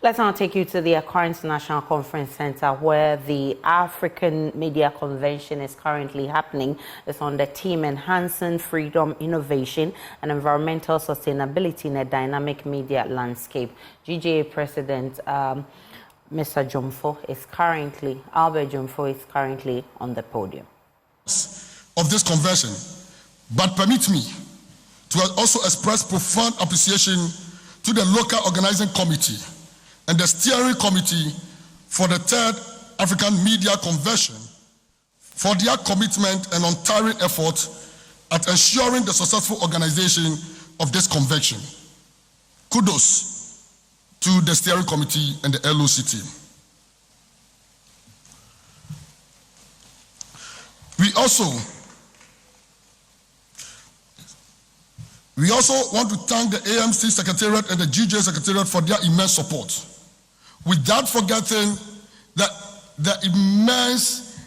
Let's now take you to the Accra International Conference Center, where the African Media Convention is currently happening. It's on the theme Enhancing Freedom, Innovation and Environmental Sustainability in a Dynamic Media Landscape. GJA President Mr. Jomfo is currently, Albert Jomfo is currently on the podium. Of this convention, but permit me to also express profound appreciation to the local organizing committee and the steering committee for the Third African Media Convention for their commitment and untiring effort at ensuring the successful organization of this convention. Kudos to the steering committee and the LOC team. We also want to thank the AMC Secretariat and the GJ Secretariat for their immense support, without forgetting the immense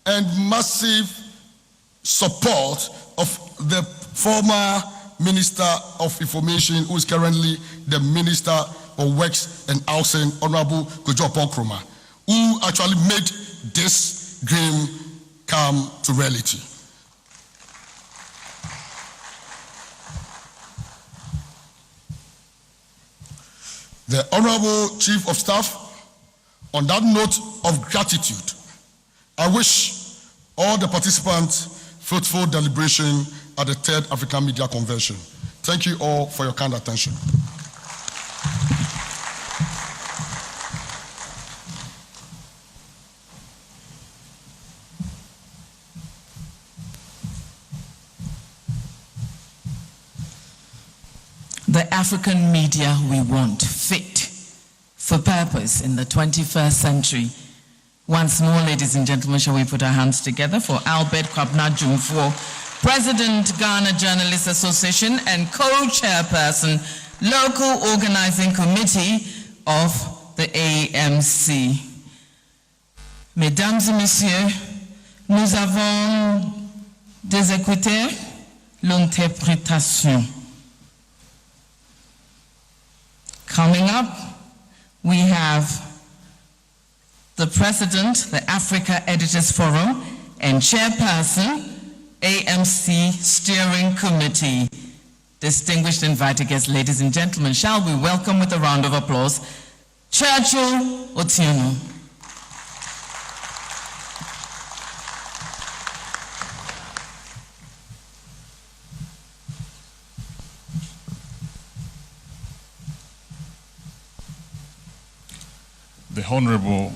and massive support of the former Minister of Information, who is currently the Minister of Works and Housing, Honorable Kojo Nkrumah, who actually made this dream come to reality. The Honorable Chief of Staff, on that note of gratitude, I wish all the participants fruitful deliberation at the Third African Media Convention. Thank you all for your kind attention. The African media we want, fit for purpose in the 21st century. Once more, ladies and gentlemen, shall we put our hands together for Albert Kwabena Jomfo, President, Ghana Journalists Association and co-chairperson, Local Organizing Committee of the AMC. Mesdames et messieurs, nous avons des écouteurs l'interprétation. Coming up, we have the President, the Africa Editors Forum, and Chairperson, AMC Steering Committee. Distinguished invited guests, ladies and gentlemen, shall we welcome with a round of applause, Churchill Otieno. The Honorable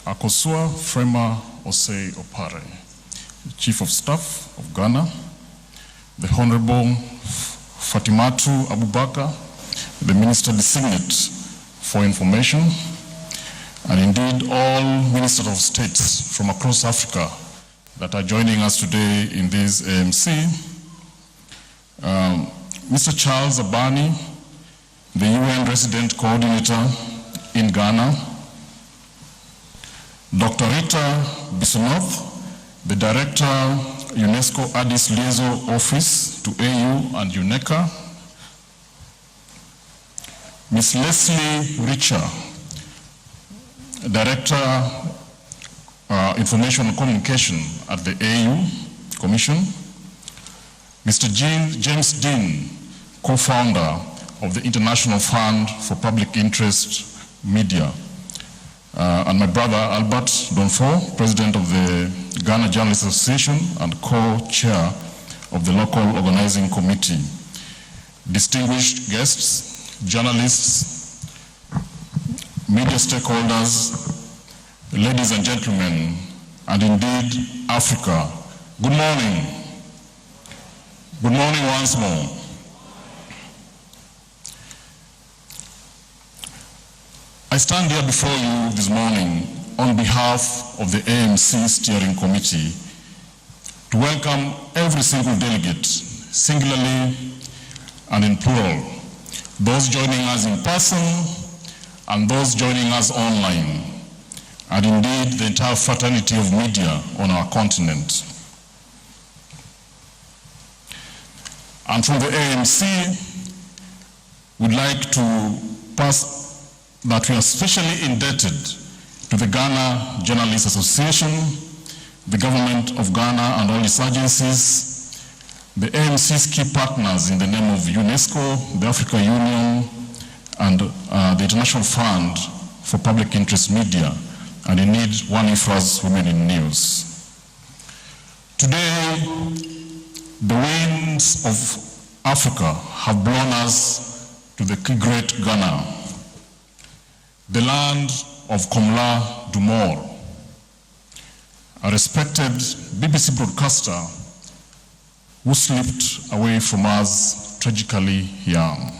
Akosua Frema Osei Opare, Chief of Staff of Ghana, the Honorable Fatimatu Abubakar, the Minister Designate for Information, and indeed all Ministers of States from across Africa that are joining us today in this AMC, Mr. Charles Abani, the UN Resident Coordinator in Ghana, Dr. Rita Bissonoth, the Director, UNESCO Addis Liaison Office to AU and UNECA, Ms. Leslie Richer, Director, Information and Communication at the AU Commission, Mr. James Dean, co-founder of the International Fund for Public Interest Media, and my brother Albert Donfo, President of the Ghana Journalists Association and co-chair of the Local Organizing Committee. Distinguished guests, journalists, media stakeholders, ladies and gentlemen, and indeed Africa, good morning. Good morning once more. I stand here before you this morning on behalf of the AMC Steering Committee to welcome every single delegate, singularly and in plural, those joining us in person and those joining us online, and indeed the entire fraternity of media on our continent. And from the AMC, we'd like to pass that we are especially indebted to the Ghana Journalists Association, the government of Ghana and all its agencies, the AMC's key partners in the name of UNESCO, the Africa Union, and the International Fund for Public Interest Media, and indeed One Ifra's Women in News. Today, the winds of Africa have blown us to the great Ghana, the land of Komla Dumor, a respected BBC broadcaster who slipped away from us tragically young.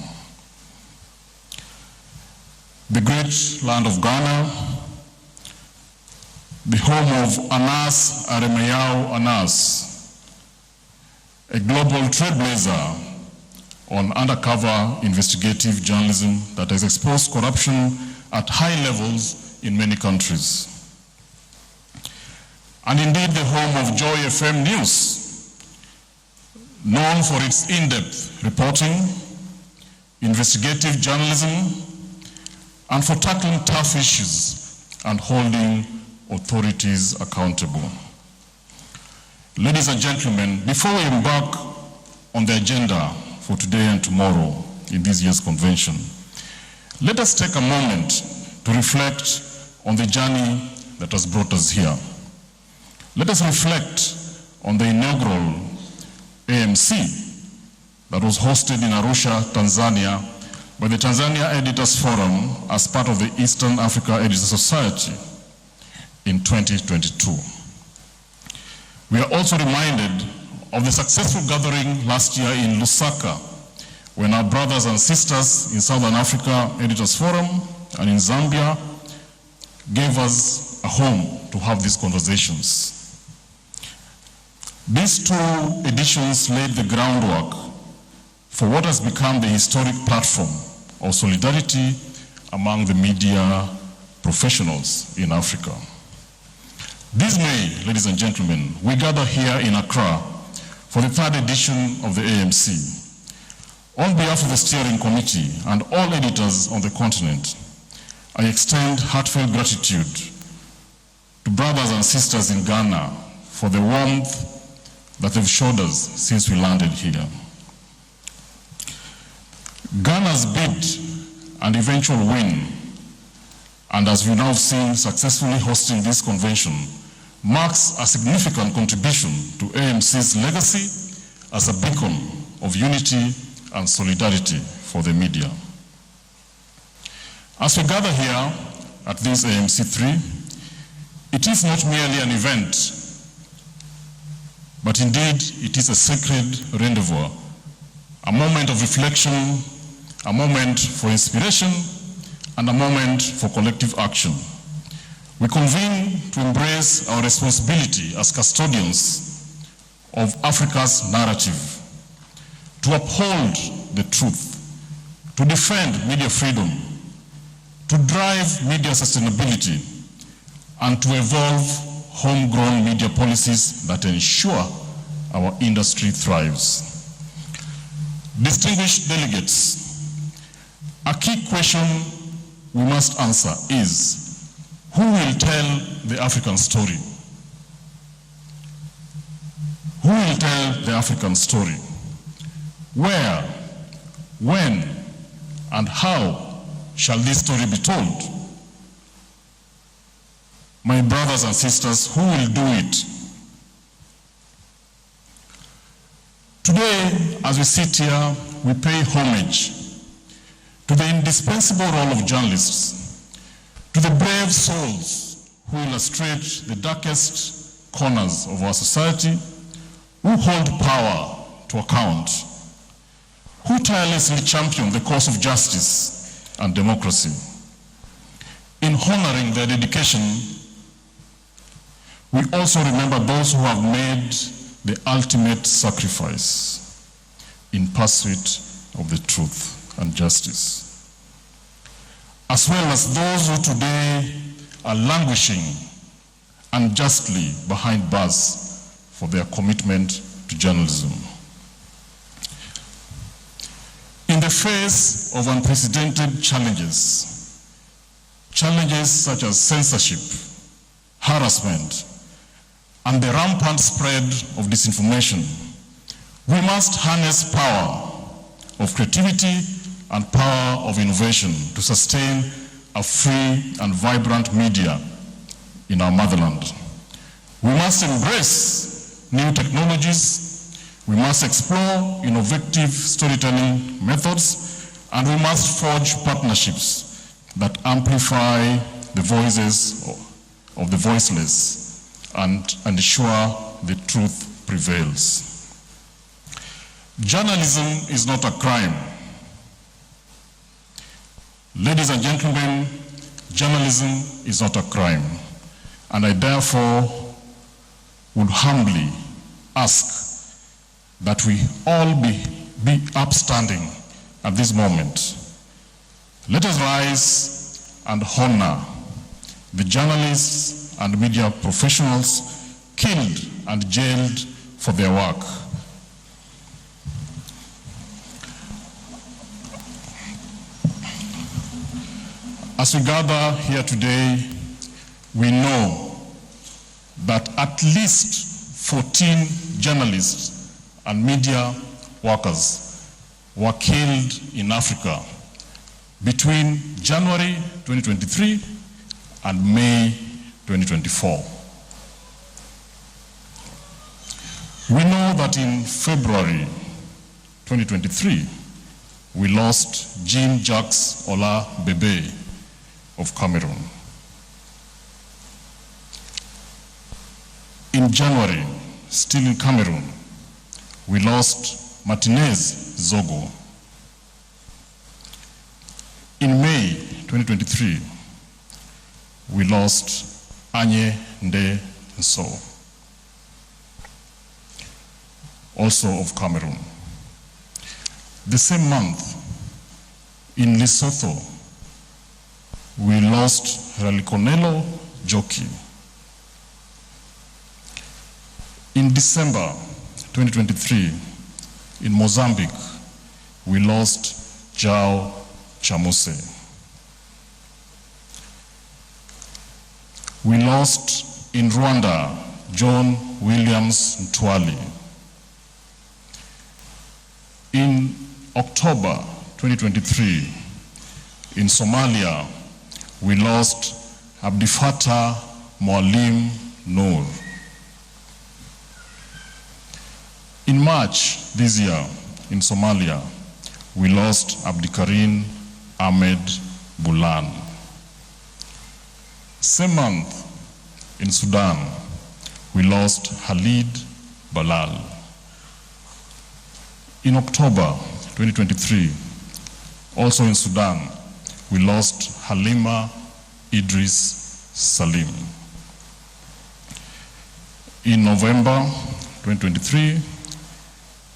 The great land of Ghana, the home of Anas Aremeyao Anas, a global trailblazer on undercover investigative journalism that has exposed corruption at high levels in many countries. And indeed the home of Joy FM News, known for its in-depth reporting, investigative journalism, and for tackling tough issues and holding authorities accountable. Ladies and gentlemen, before we embark on the agenda for today and tomorrow in this year's convention, let us take a moment to reflect on the journey that has brought us here. Let us reflect on the inaugural AMC that was hosted in Arusha, Tanzania, by the Tanzania Editors Forum as part of the Eastern Africa Editors Society in 2022. We are also reminded of the successful gathering last year in Lusaka, when our brothers and sisters in Southern Africa Editors Forum and in Zambia gave us a home to have these conversations. These two editions laid the groundwork for what has become the historic platform of solidarity among the media professionals in Africa. This May, ladies and gentlemen, we gather here in Accra for the third edition of the AMC. On behalf of the steering committee and all editors on the continent, I extend heartfelt gratitude to brothers and sisters in Ghana for the warmth that they've showed us since we landed here. Ghana's bid and eventual win, and as we've now seen successfully hosting this convention, marks a significant contribution to AMC's legacy as a beacon of unity and solidarity for the media. As we gather here at this AMC3, it is not merely an event, but indeed it is a sacred rendezvous, a moment of reflection, a moment for inspiration, and a moment for collective action. We convene to embrace our responsibility as custodians of Africa's narrative, to uphold the truth, to defend media freedom, to drive media sustainability, and to evolve homegrown media policies that ensure our industry thrives. Distinguished delegates, a key question we must answer is, who will tell the African story? Who will tell the African story? Where, when, and how shall this story be told? My brothers and sisters, who will do it? Today, as we sit here, we pay homage to the indispensable role of journalists, to the brave souls who illustrate the darkest corners of our society, who hold power to account, who tirelessly champion the cause of justice and democracy. In honoring their dedication, we also remember those who have made the ultimate sacrifice in pursuit of the truth and justice, as well as those who today are languishing unjustly behind bars for their commitment to journalism. In the face of unprecedented challenges, challenges such as censorship, harassment, and the rampant spread of disinformation, we must harness power of creativity and power of innovation to sustain a free and vibrant media in our motherland. We must embrace new technologies, we must explore innovative storytelling methods, and we must forge partnerships that amplify the voices of the voiceless and ensure the truth prevails. Journalism is not a crime. Ladies and gentlemen, journalism is not a crime, and I therefore would humbly ask that we all be upstanding at this moment. Let us rise and honor the journalists and media professionals killed and jailed for their work. As we gather here today, we know that at least 14 journalists and media workers were killed in Africa between January 2023 and May 2024. We know that in February 2023, we lost Jean-Jacques Ola Bebe of Cameroon. In January, still in Cameroon, we lost Martinez Zogo. In May 2023, we lost Anye Nde Nso, also of Cameroon. The same month, in Lesotho, we lost Reliconelo Joki. In December 2023, in Mozambique, we lost Jao Chamuse. We lost in Rwanda John Williams Ntwali. In October 2023, in Somalia, we lost Abdifata Mwalim Noor. In March this year, in Somalia, we lost Abdikarim Ahmed Bulan. Same month, in Sudan, we lost Khalid Balal. In October 2023, also in Sudan, we lost Halima Idris Salim. In November 2023,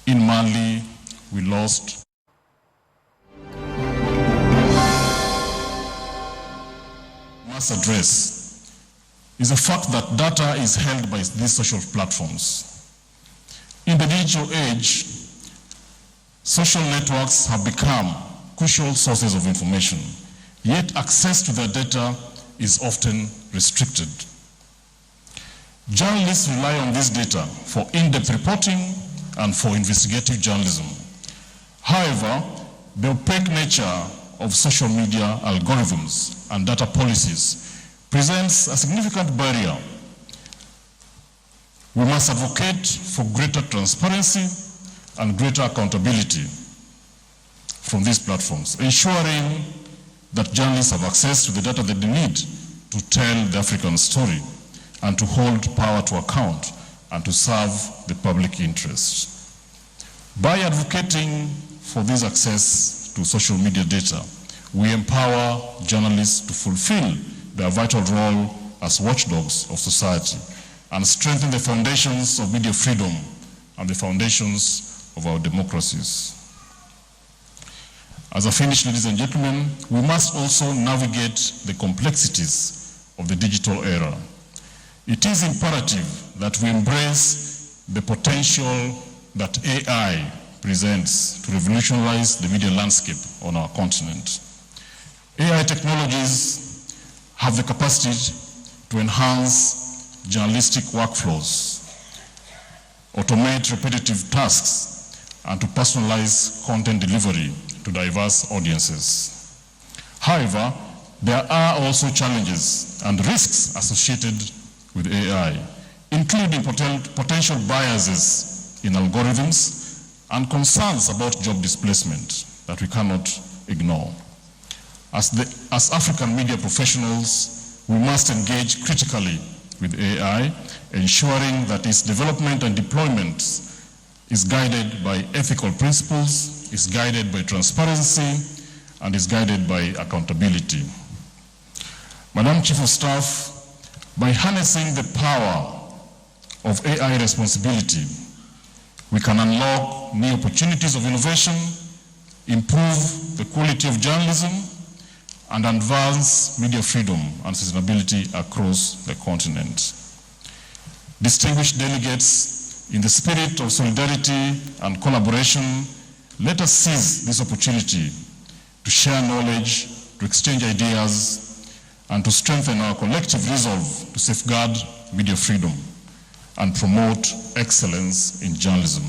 in Mali, we lost mass address is the fact that data is held by these social platforms. In the digital age, social networks have become crucial sources of information, yet access to their data is often restricted. Journalists rely on this data for in-depth reporting and for investigative journalism. However, the opaque nature of social media algorithms and data policies presents a significant barrier. We must advocate for greater transparency and greater accountability from these platforms, ensuring that journalists have access to the data that they need to tell the African story and to hold power to account and to serve the public interest. By advocating for this access to social media data, we empower journalists to fulfill their vital role as watchdogs of society and strengthen the foundations of media freedom and the foundations of our democracies. As I finish, ladies and gentlemen, we must also navigate the complexities of the digital era. It is imperative that we embrace the potential that AI presents to revolutionize the media landscape on our continent. AI technologies have the capacity to enhance journalistic workflows, automate repetitive tasks, and to personalize content delivery to diverse audiences. However, there are also challenges and risks associated with AI, including potential biases in algorithms and concerns about job displacement that we cannot ignore. As African media professionals, we must engage critically with AI, ensuring that its development and deployment is guided by ethical principles, is guided by transparency, and is guided by accountability. Madam Chief of Staff, by harnessing the power of AI responsibility, we can unlock new opportunities of innovation, improve the quality of journalism, and advance media freedom and sustainability across the continent. Distinguished delegates, in the spirit of solidarity and collaboration, let us seize this opportunity to share knowledge, to exchange ideas, and to strengthen our collective resolve to safeguard media freedom and promote excellence in journalism.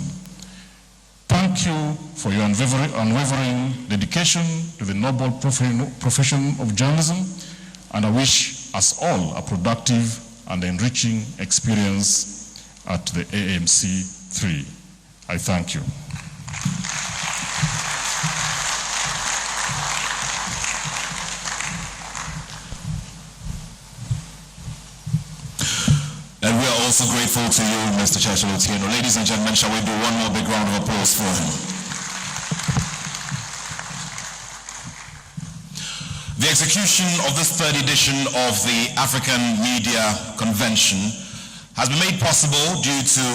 Thank you for your unwavering dedication to the noble profession of journalism, and I wish us all a productive and enriching experience at the AMC 3. I thank you. And we are also grateful to you, Mr. Chacha Otieno. Ladies and gentlemen, shall we do one more big round of applause for him? The execution of this third edition of the African Media Convention has been made possible due to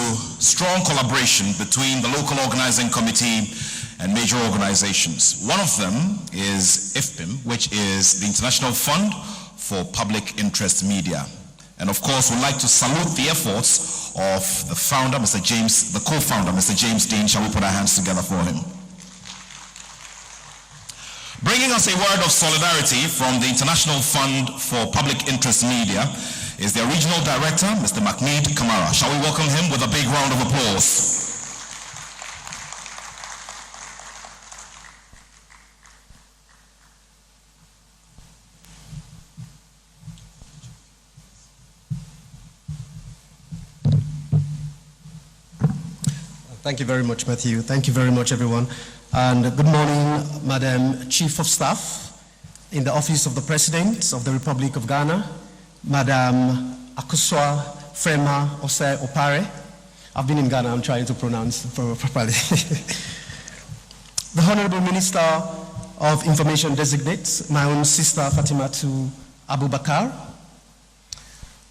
strong collaboration between the local organizing committee and major organizations. One of them is IFPIM, which is the International Fund for Public Interest Media. And of course, we'd like to salute the efforts of the founder, Mr. James, the co-founder, Mr. James Dean. Shall we put our hands together for him? Bringing us a word of solidarity from the International Fund for Public Interest Media is their regional director, Mr. Mahmoud Kamara. Shall we welcome him with a big round of applause? Thank you very much, Matthew. Thank you very much, everyone. And good morning, Madam Chief of Staff in the Office of the President of the Republic of Ghana, Madam Akosua Frema Ose Opare. I've been in Ghana, I'm trying to pronounce properly. The Honorable Minister of Information Designate, my own sister Fatimatu Abubakar,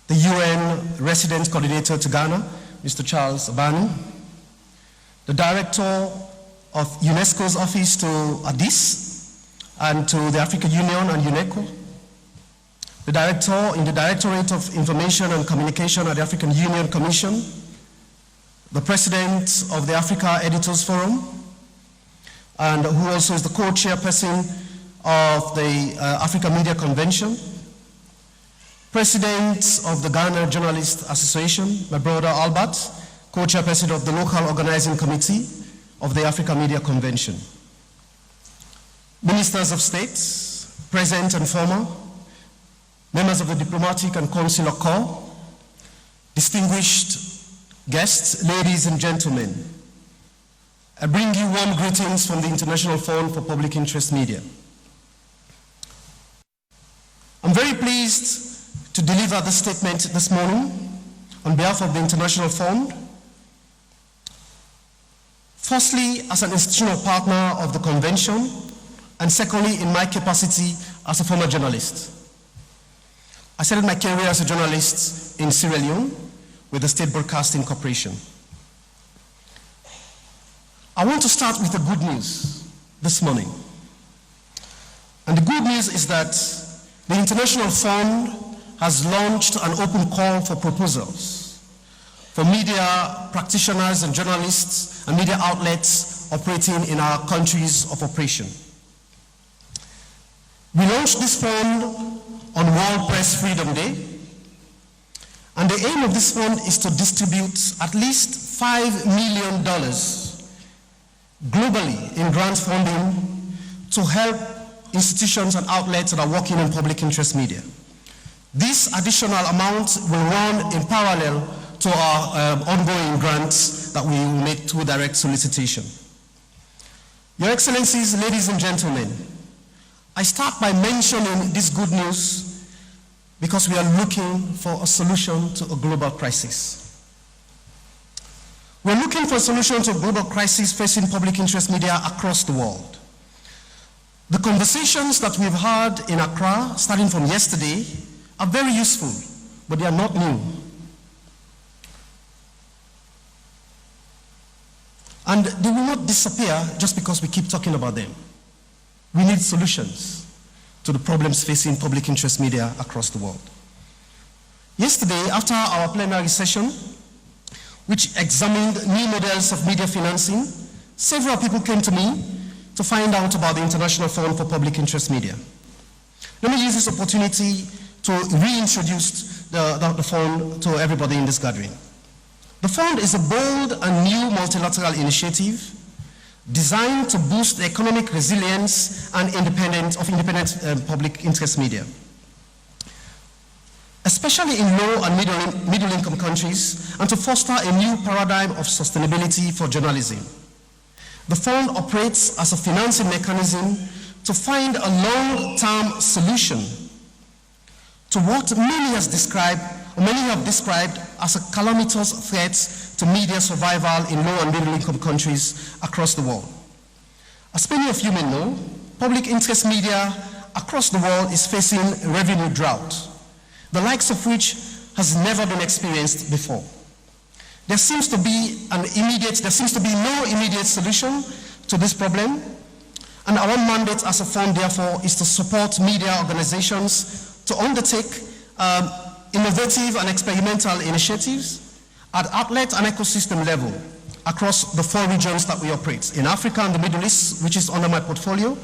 the UN Resident Coordinator to Ghana, Mr. Charles Abani, the Director of UNESCO's Office to Addis and to the African Union and UNESCO, the Director in the Directorate of Information and Communication at the African Union Commission, the President of the Africa Editors Forum, and who also is the co-chairperson of the Africa Media Convention, President of the Ghana Journalists Association, my brother Albert, co-chairperson of the local organizing committee of the Africa Media Convention. Ministers of State, present and former, members of the diplomatic and consular corps, distinguished guests, ladies and gentlemen, I bring you warm greetings from the International Fund for Public Interest Media. I'm very pleased to deliver this statement this morning on behalf of the International Fund. Firstly, as an institutional partner of the convention, and secondly, in my capacity as a former journalist. I started my career as a journalist in Sierra Leone with the State Broadcasting Corporation. I want to start with the good news this morning. And the good news is that the International Fund has launched an open call for proposals for media practitioners and journalists and media outlets operating in our countries of operation. We launched this fund on World Press Freedom Day. And the aim of this fund is to distribute at least $5 million globally in grant funding to help institutions and outlets that are working in public interest media. This additional amount will run in parallel to our ongoing grants that we will make through direct solicitation. Your Excellencies, ladies and gentlemen, I start by mentioning this good news because we are looking for a solution to a global crisis. We're looking for a solution to a global crisis facing public interest media across the world. The conversations that we've had in Accra, starting from yesterday, are very useful, but they are not new. And they will not disappear just because we keep talking about them. We need solutions to the problems facing public interest media across the world. Yesterday, after our plenary session, which examined new models of media financing, several people came to me to find out about the International Fund for Public Interest Media. Let me use this opportunity to reintroduce the fund to everybody in this gathering. The fund is a bold and new multilateral initiative designed to boost the economic resilience and independent public interest media, especially in low and middle income countries, and to foster a new paradigm of sustainability for journalism. The fund operates as a financing mechanism to find a long-term solution to what many have described as a calamitous threat to media survival in low and middle income countries across the world. As many of you may know, public interest media across the world is facing a revenue drought, the likes of which has never been experienced before. There seems to be no immediate solution to this problem, and our mandate as a fund, therefore, is to support media organizations to undertake innovative and experimental initiatives at outlet and ecosystem level across the 4 regions that we operate: in Africa and the Middle East, which is under my portfolio,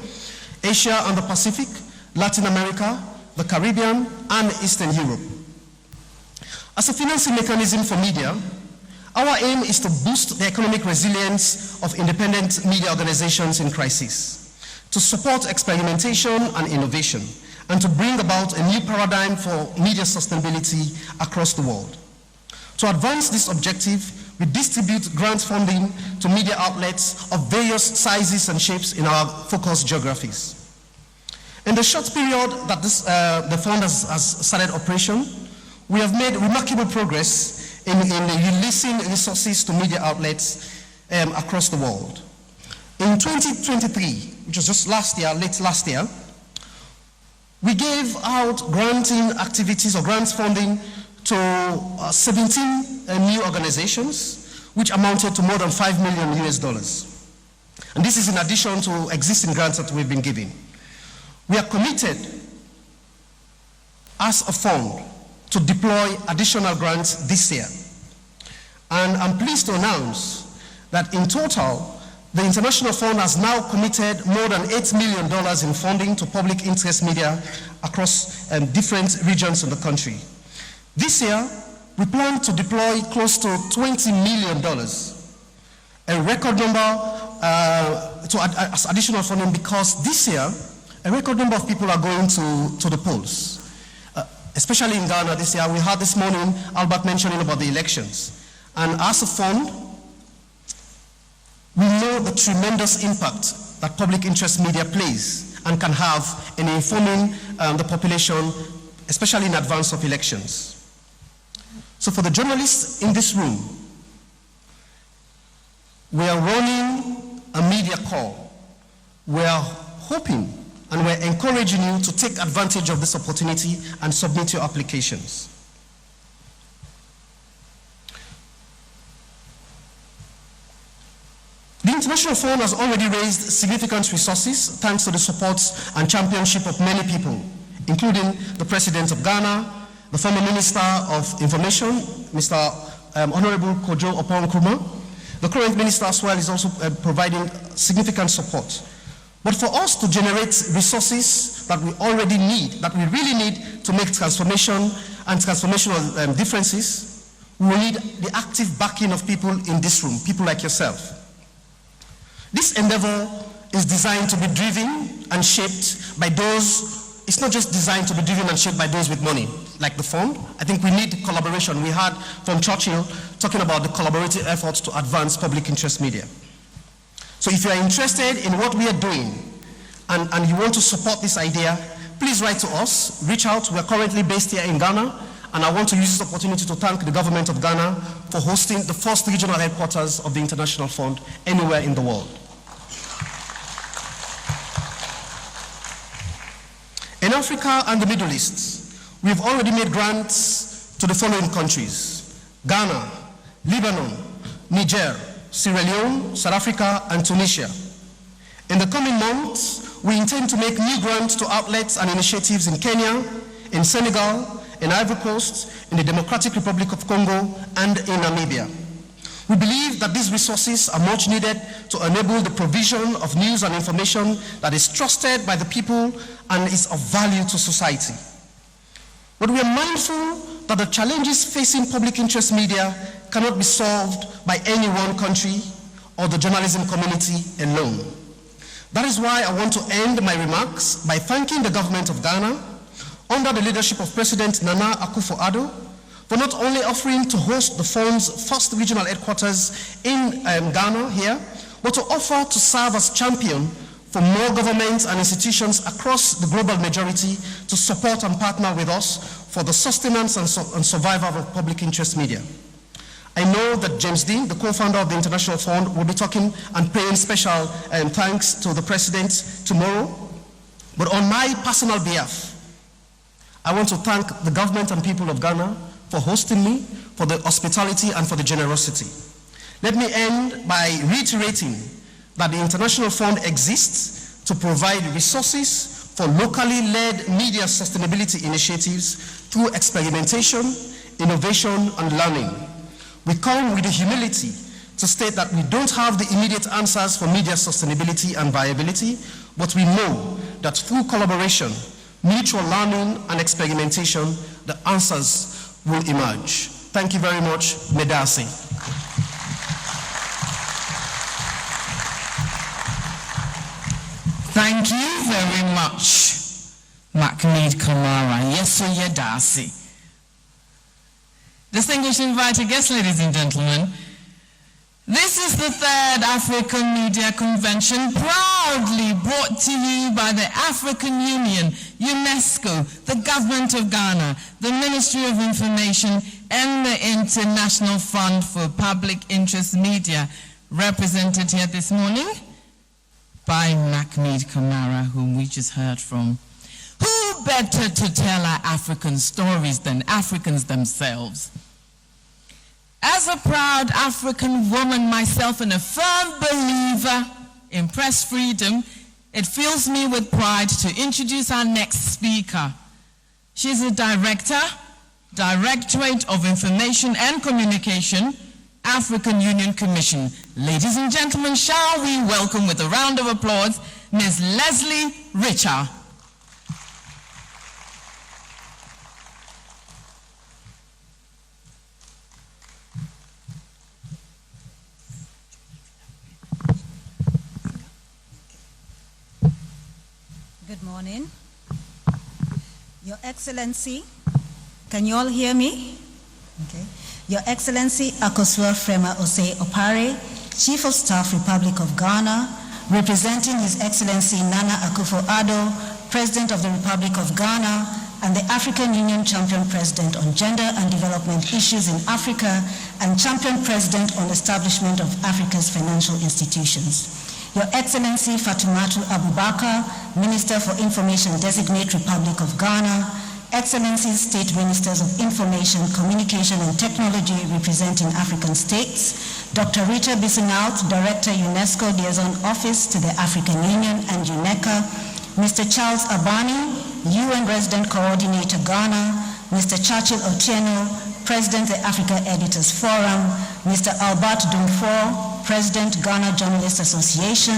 Asia and the Pacific, Latin America, the Caribbean, and Eastern Europe. As a financing mechanism for media, our aim is to boost the economic resilience of independent media organizations in crisis, to support experimentation and innovation, and to bring about a new paradigm for media sustainability across the world. To advance this objective, we distribute grant funding to media outlets of various sizes and shapes in our focus geographies. In the short period that the fund has started operation, we have made remarkable progress in releasing resources to media outlets across the world. In 2023, which was just late last year, we gave out granting activities or grants funding to 17 new organizations, which amounted to more than $5 million US. And this is in addition to existing grants that we've been giving. We are committed as a fund to deploy additional grants this year. And I'm pleased to announce that in total, the International Fund has now committed more than $8 million in funding to public interest media across different regions in the country. This year, we plan to deploy close to $20 million, a record number as additional funding, because this year, a record number of people are going to the polls. Especially in Ghana this year. We heard this morning Albert mentioning about the elections. And as a fund, we know the tremendous impact that public interest media plays and can have in informing the population, especially in advance of elections. So for the journalists in this room, we are running a media call. We are hoping and we're encouraging you to take advantage of this opportunity and submit your applications. The International Fund has already raised significant resources thanks to the support and championship of many people, including the President of Ghana, the former Minister of Information, Mr. Honorable Kojo Oppong Nkrumah. The current Minister as well is also providing significant support. But for us to generate resources that we already need, that we really need to make transformation and transformational differences, we will need the active backing of people in this room, people like yourself. This endeavor is designed to be driven and shaped by those, it's not just designed to be driven and shaped by those with money, like the fund. I think we need collaboration. We heard from Churchill talking about the collaborative efforts to advance public interest media. So if you are interested in what we are doing and you want to support this idea, please write to us, reach out. We are currently based here in Ghana, and I want to use this opportunity to thank the government of Ghana for hosting the first regional headquarters of the International Fund anywhere in the world. In Africa and the Middle East, we've already made grants to the following countries: Ghana, Lebanon, Niger, Sierra Leone, South Africa, and Tunisia. In the coming months, we intend to make new grants to outlets and initiatives in Kenya, in Senegal, in Ivory Coast, in the Democratic Republic of Congo, and in Namibia. We believe that these resources are much needed to enable the provision of news and information that is trusted by the people and is of value to society. But we are mindful that the challenges facing public interest media cannot be solved by any one country or the journalism community alone. That is why I want to end my remarks by thanking the government of Ghana, under the leadership of President Nana Akufo-Addo, for not only offering to host the fund's first regional headquarters in Ghana here, but to offer to serve as champion for more governments and institutions across the global majority to support and partner with us for the sustenance and survival of public interest media. I know that James Dean, the co-founder of the International Fund, will be talking and paying special thanks to the President tomorrow. But on my personal behalf, I want to thank the government and people of Ghana for hosting me, for the hospitality and for the generosity. Let me end by reiterating that the International Fund exists to provide resources for locally led media sustainability initiatives through experimentation, innovation, and learning. We come with the humility to state that we don't have the immediate answers for media sustainability and viability, but we know that through collaboration, mutual learning, and experimentation, the answers will emerge. Thank you very much. Medasi. Thank you very much, Mahmoud Kamara. Yes, Yedasi. Distinguished invited guests, ladies and gentlemen, this is the third African Media Convention, proudly brought to you by the African Union, UNESCO, the Government of Ghana, the Ministry of Information, and the International Fund for Public Interest Media, represented here this morning by Mahmoud Kamara, whom we just heard from. Who better to tell our African stories than Africans themselves? As a proud African woman myself and a firm believer in press freedom, it fills me with pride to introduce our next speaker. She's a director, Directorate of Information and Communication, African Union Commission. Ladies and gentlemen, shall we welcome with a round of applause Ms. Leslie Richer. Good morning. Your Excellency, can you all hear me? Okay. Your Excellency Akosua Frema Osei Opare, Chief of Staff, Republic of Ghana, representing His Excellency Nana Akufo-Addo, President of the Republic of Ghana, and the African Union Champion President on Gender and Development Issues in Africa, and Champion President on Establishment of Africa's Financial Institutions. Your Excellency Fatimatu Abubakar, Minister for Information Designate, Republic of Ghana, Excellencies State Ministers of Information, Communication and Technology representing African states, Dr. Rita Bisinaut, Director UNESCO Liaison Office to the African Union and UNECA, Mr. Charles Abani, UN Resident Coordinator Ghana, Mr. Churchill Otieno, President the Africa Editors Forum, Mr. Albert Dumfor, President Ghana Journalists Association,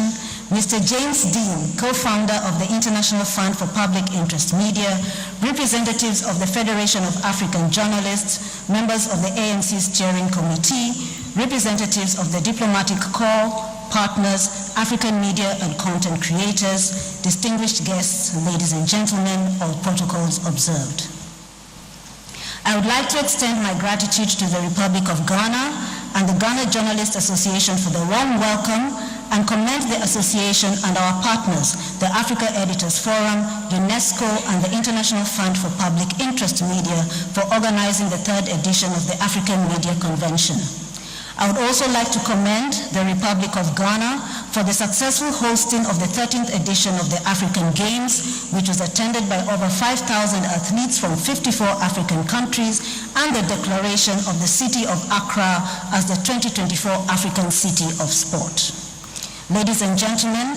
Mr. James Dean, co-founder of the International Fund for Public Interest Media, representatives of the Federation of African Journalists, members of the ANC Steering Committee, representatives of the Diplomatic Corps, partners, African media and content creators, distinguished guests, ladies and gentlemen, all protocols observed. I would like to extend my gratitude to the Republic of Ghana and the Ghana Journalists Association for the warm welcome and commend the association and our partners, the Africa Editors Forum, UNESCO, and the International Fund for Public Interest Media for organizing the 3rd edition of the African Media Convention. I would also like to commend the Republic of Ghana for the successful hosting of the 13th edition of the African Games, which was attended by over 5,000 athletes from 54 African countries, and the declaration of the city of Accra as the 2024 African City of Sport. Ladies and gentlemen,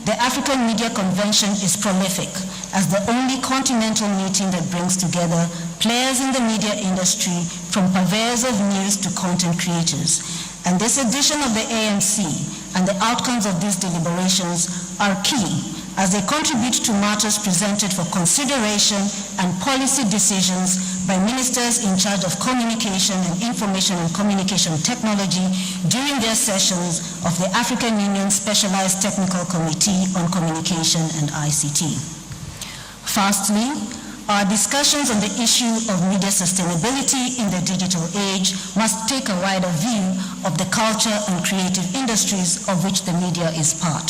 the African Media Convention is prolific as the only continental meeting that brings together players in the media industry, from purveyors of news to content creators. And this edition of the AMC and the outcomes of these deliberations are key as they contribute to matters presented for consideration and policy decisions by ministers in charge of communication and information and communication technology during their sessions of the African Union Specialized Technical Committee on Communication and ICT. Firstly, our discussions on the issue of media sustainability in the digital age must take a wider view of the culture and creative industries of which the media is part.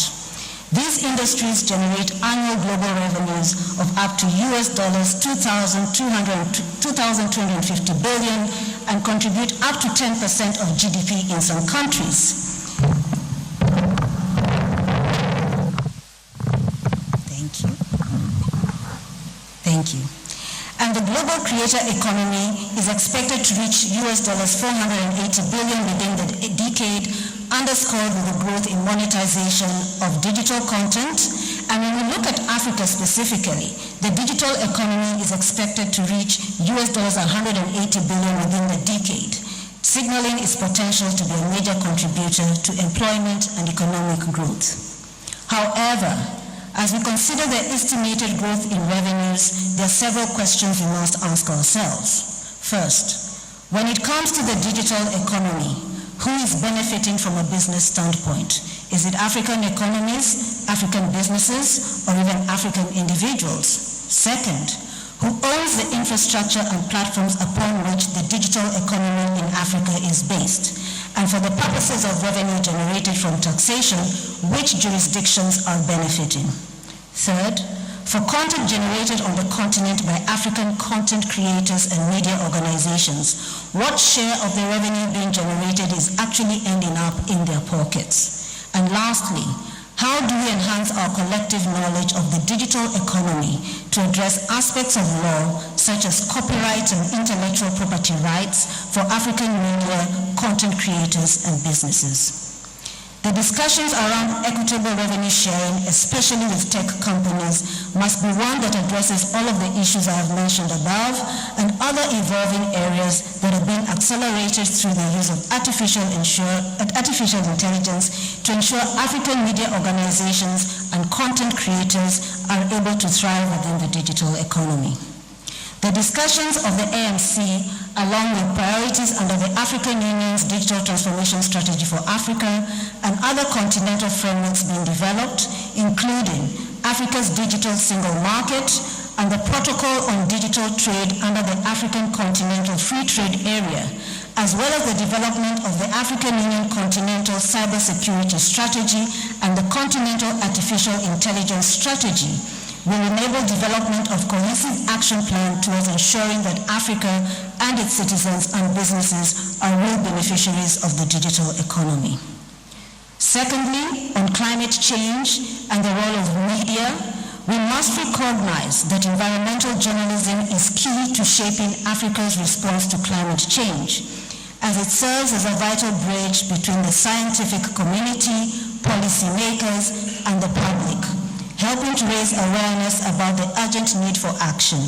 These industries generate annual global revenues of up to US $2,250 billion and contribute up to 10% of GDP in some countries. Thank you. And the global creator economy is expected to reach US $480 billion within the decade, underscored with the growth in monetization of digital content. And when we look at Africa specifically, the digital economy is expected to reach US $180 billion within the decade, signaling its potential to be a major contributor to employment and economic growth. However, as we consider the estimated growth in revenues, there are several questions we must ask ourselves. First, when it comes to the digital economy, who is benefiting from a business standpoint? Is it African economies, African businesses, or even African individuals? Second, who owns the infrastructure and platforms upon which the digital economy in Africa is based? And for the purposes of revenue generated from taxation, which jurisdictions are benefiting? Third, for content generated on the continent by African content creators and media organizations, what share of the revenue being generated is actually ending up in their pockets? And lastly, how do we enhance our collective knowledge of the digital economy to address aspects of law such as copyright and intellectual property rights for African media, content creators, and businesses? The discussions around equitable revenue sharing, especially with tech companies, must be one that addresses all of the issues I have mentioned above and other evolving areas that are being accelerated through the use of artificial intelligence to ensure African media organizations and content creators are able to thrive within the digital economy. The discussions of the AMC, along with priorities under the African Union's Digital Transformation Strategy for Africa and other continental frameworks being developed, including Africa's Digital Single Market and the Protocol on Digital Trade under the African Continental Free Trade Area, as well as the development of the African Union Continental Cybersecurity Strategy and the Continental Artificial Intelligence Strategy, will enable development of cohesive action plan towards ensuring that Africa and its citizens and businesses are real beneficiaries of the digital economy. Secondly, on climate change and the role of media, we must recognize that environmental journalism is key to shaping Africa's response to climate change, as it serves as a vital bridge between the scientific community, policymakers, and the public, helping to raise awareness about the urgent need for action.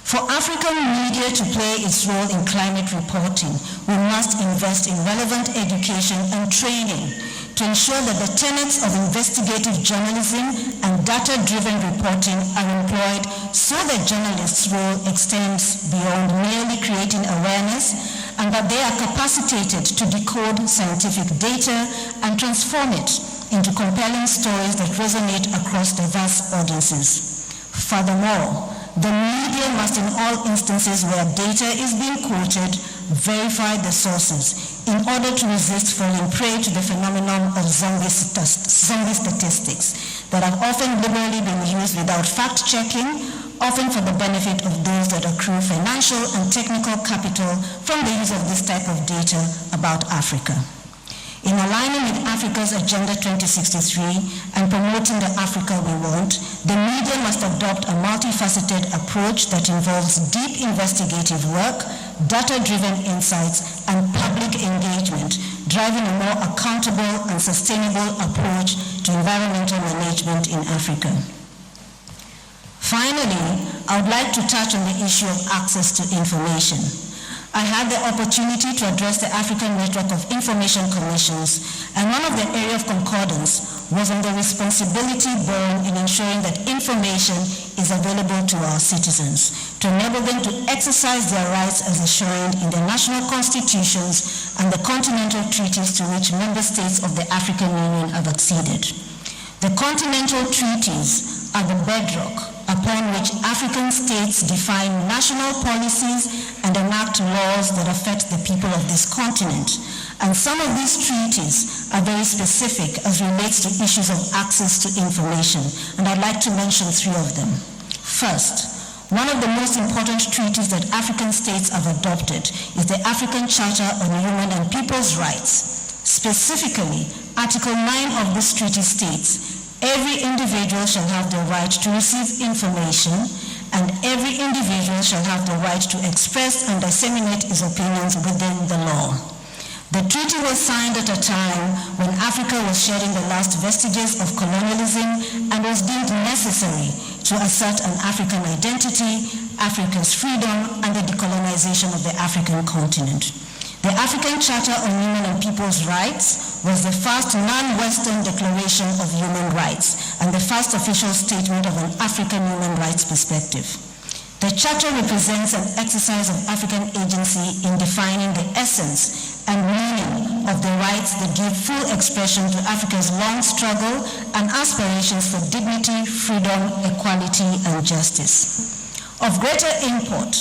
For African media to play its role in climate reporting, we must invest in relevant education and training to ensure that the tenets of investigative journalism and data-driven reporting are employed so that journalists' role extends beyond merely creating awareness and that they are capacitated to decode scientific data and transform it into compelling stories that resonate across diverse audiences. Furthermore, the media must in all instances where data is being quoted verify the sources in order to resist falling prey to the phenomenon of zombie statistics that have often liberally been used without fact-checking, often for the benefit of those that accrue financial and technical capital from the use of this type of data about Africa. In aligning with Africa's Agenda 2063 and promoting the Africa we want, the media must adopt a multifaceted approach that involves deep investigative work, data-driven insights, and public engagement, driving a more accountable and sustainable approach to environmental management in Africa. Finally, I would like to touch on the issue of access to information. I had the opportunity to address the African Network of Information Commissions, and one of the areas of concordance was on the responsibility borne in ensuring that information is available to our citizens, to enable them to exercise their rights as enshrined in the national constitutions and the continental treaties to which member states of the African Union have acceded. The continental treaties are the bedrock upon which African states define national policies and enact laws that affect the people of this continent. And some of these treaties are very specific as relates to issues of access to information, and I'd like to mention 3 of them. First, one of the most important treaties that African states have adopted is the African Charter on Human and People's Rights. Specifically, Article 9 of this treaty states, every individual shall have the right to receive information, and every individual shall have the right to express and disseminate his opinions within the law. The treaty was signed at a time when Africa was shedding the last vestiges of colonialism and was deemed necessary to assert an African identity, Africa's freedom, and the decolonization of the African continent. The African Charter on Human and People's Rights was the first non-Western declaration of human rights and the first official statement of an African human rights perspective. The Charter represents an exercise of African agency in defining the essence and meaning of the rights that give full expression to Africa's long struggle and aspirations for dignity, freedom, equality, and justice. Of greater import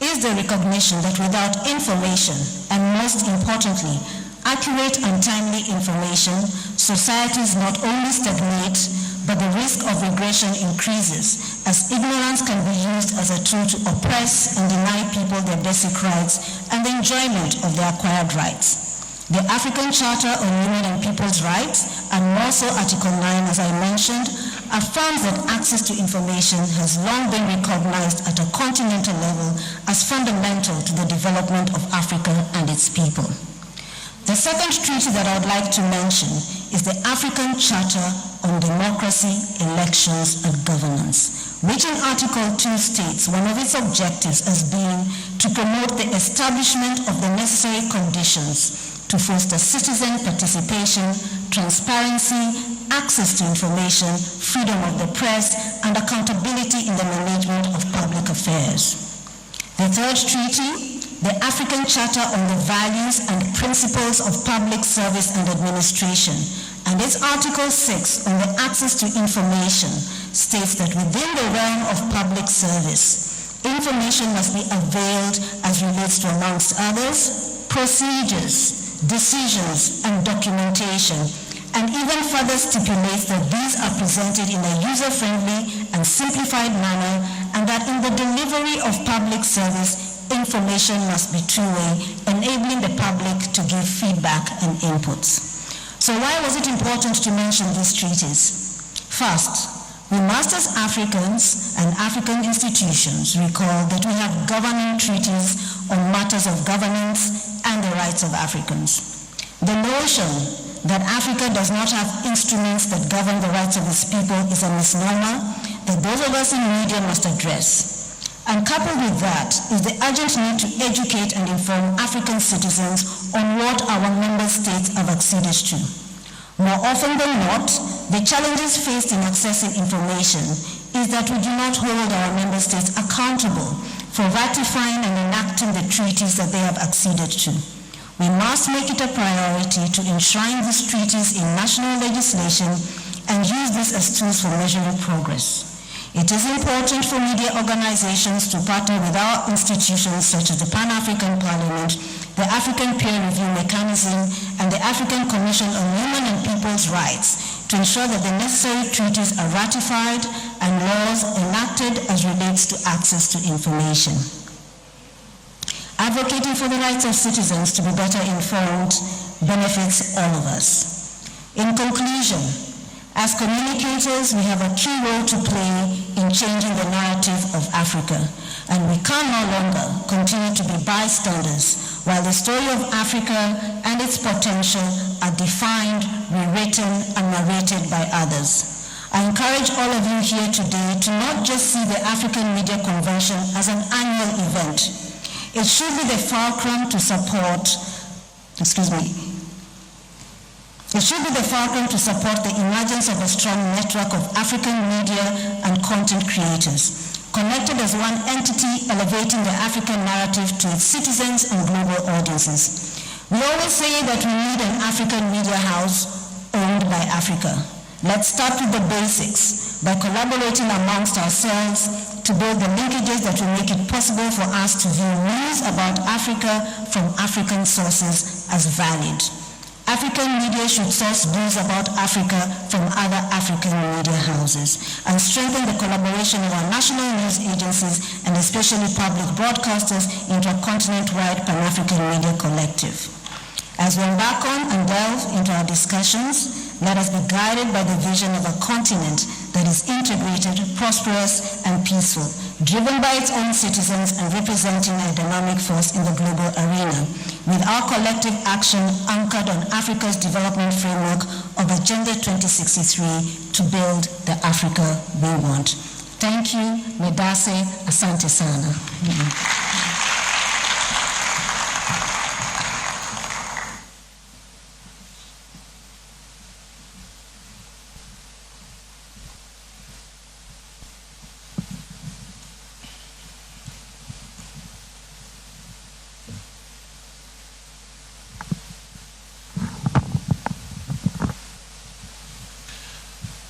is the recognition that without information, and most importantly, accurate and timely information, societies not only stagnate, but the risk of regression increases, as ignorance can be used as a tool to oppress and deny people their basic rights and the enjoyment of their acquired rights. The African Charter on Human and People's Rights, and also Article 9, as I mentioned, affirms that access to information has long been recognized at a continental level as fundamental to the development of Africa and its people. The second treaty that I would like to mention is the African Charter on Democracy, Elections, and Governance, which in Article 2 states one of its objectives as being to promote the establishment of the necessary conditions to foster citizen participation, transparency, access to information, freedom of the press, and accountability in the management of public affairs. The third treaty, the African Charter on the Values and Principles of Public Service and Administration, and its Article 6 on the access to information, states that within the realm of public service, information must be availed as relates to, amongst others, procedures, decisions, and documentation, and even further stipulates that these are presented in a user-friendly and simplified manner, and that in the delivery of public service, information must be two-way, enabling the public to give feedback and inputs. So why was it important to mention these treaties? First, we must as Africans and African institutions recall that we have governing treaties on matters of governance and the rights of Africans. The notion that Africa does not have instruments that govern the rights of its people is a misnomer that those of us in media must address. And coupled with that is the urgent need to educate and inform African citizens on what our member states have acceded to. More often than not, the challenges faced in accessing information is that we do not hold our member states accountable for ratifying and enacting the treaties that they have acceded to. We must make it a priority to enshrine these treaties in national legislation and use this as tools for measuring progress. It is important for media organizations to partner with our institutions such as the Pan-African Parliament, the African Peer Review Mechanism, and the African Commission on Human and People's Rights to ensure that the necessary treaties are ratified and laws enacted as relates to access to information. Advocating for the rights of citizens to be better informed benefits all of us. In conclusion, as communicators, we have a key role to play in changing the narrative of Africa, and we can no longer continue to be bystanders while the story of Africa and its potential are defined, rewritten, and narrated by others. I encourage all of you here today to not just see the African Media Convention as an annual event. It should be the fulcrum to support, It should be the fulcrum to support the emergence of a strong network of African media and content creators, connected as one entity, elevating the African narrative to its citizens and global audiences. We always say that we need an African media house owned by Africa. Let's start with the basics by collaborating amongst ourselves to build the linkages that will make it possible for us to view news about Africa from African sources as valid. African media should source news about Africa from other African media houses and strengthen the collaboration of our national news agencies and especially public broadcasters into a continent-wide Pan-African media collective. As we embark on and delve into our discussions, let us be guided by the vision of a continent that is integrated, prosperous, and peaceful, driven by its own citizens and representing a dynamic force in the global arena, with our collective action anchored on Africa's development framework of Agenda 2063 to build the Africa we want. Thank you. Medase, asante sana.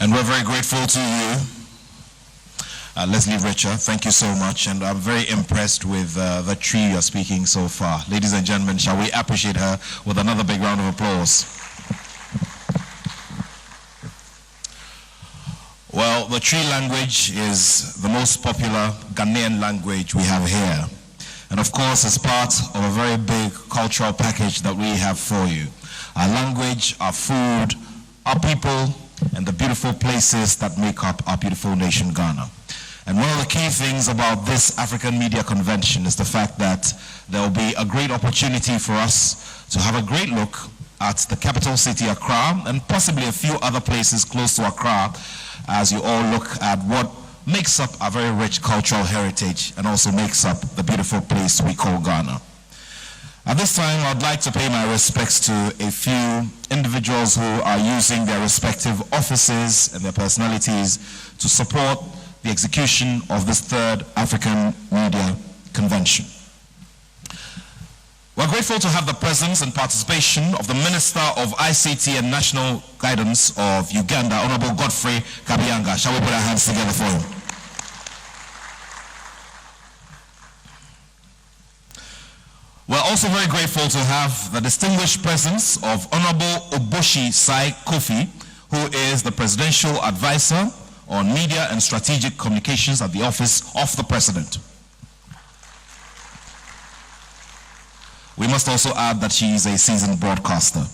And we're very grateful to you, Leslie Richer. Thank you so much. And I'm very impressed with the tree you're speaking so far. Ladies and gentlemen, shall we appreciate her with another big round of applause? Well, the tree language is the most popular Ghanaian language we have here. And of course, it's part of a very big cultural package that we have for you. Our language, our food, our people, and the beautiful places that make up our beautiful nation, Ghana. And one of the key things about this African Media Convention is the fact that there will be a great opportunity for us to have a great look at the capital city, Accra, and possibly a few other places close to Accra, as you all look at what makes up a very rich cultural heritage and also makes up the beautiful place we call Ghana. At this time, I'd like to pay my respects to a few individuals who are using their respective offices and their personalities to support the execution of this third African Media Convention. We're grateful to have the presence and participation of the Minister of ICT and National Guidance of Uganda, Honorable Godfrey Kabyanga. Shall we put our hands together for him? We're also very grateful to have the distinguished presence of Honorable Oboshi Sai Kofi, who is the Presidential Advisor on Media and Strategic Communications at the Office of the President. We must also add that she is a seasoned broadcaster.